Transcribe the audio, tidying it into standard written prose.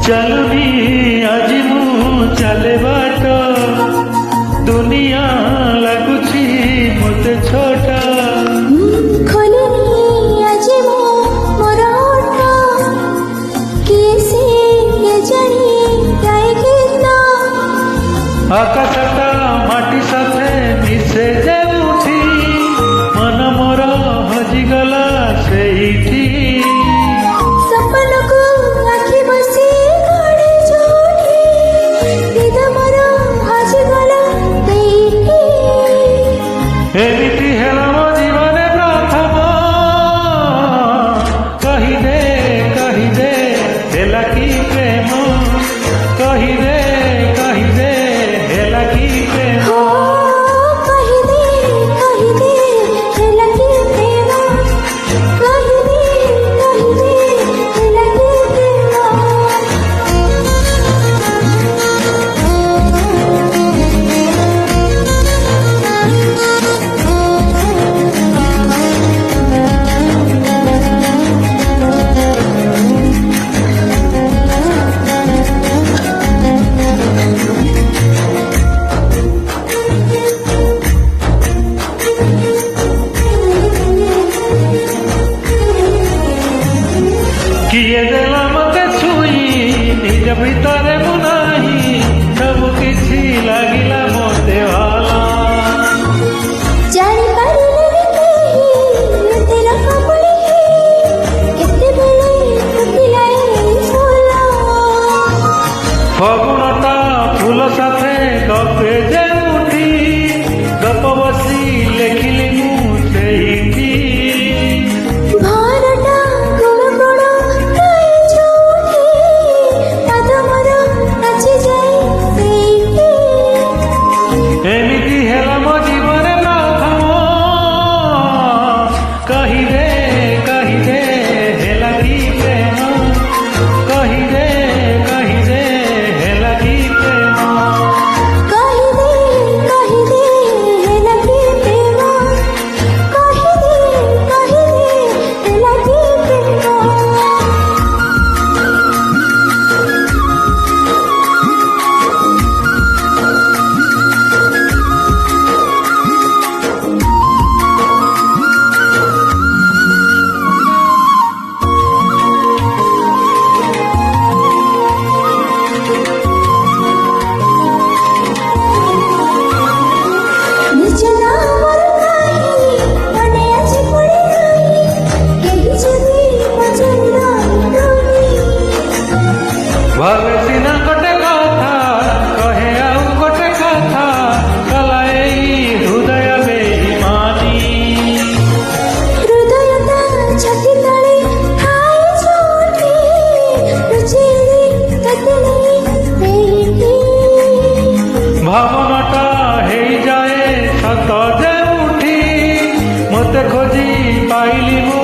चलनी आज मु चले बाट दुनिया लगुची मते छोटा खोलनी आज मु मोर ओठ किसी के जानी गाय गीत आकाशटा माटी साथे मिसे जाउठी मन मोर हजिगला सेइठी सपन को आखि बसी घड़े जोठी दिद मोर हजिगला देइठी एमिति हेला मो जीवने प्रथम कही दे हेला की प्रेम कही दे हेला की प्रेम हो कही दे लगी प्रेम कही दे लगी किए देला मते छुई निज भितरे मुनाही सब किछि लागिला मते भाला जानी पारिले केही तेरा कपड़े केते बेले फुटिलाए सोला फगुणता फूल साथे गपे जे उठी गप बसी लेखिली मु सेइठी भारटा गुण गुण गाए जोठी पाद मोर नाची जाए सेठी एमिति हेला मो जीवने प्रथम कही दे हेला की प्रेम कही दे हेला की प्रेम कही दे लगी प्रेम कही दे लगी प्रेम निजना मोर नाही मने आज पड़े नाही केही जदी पचंदा नहीं भावे सिना गोटे कथा कहे आउ गोटे कथा कलाए हृदय बेईमानी हृदयता छाती तले खाए छोटी रुचिली कतली बेटी भावनाटा हेई जाए सत जे उठी मते खोजी पाइली मु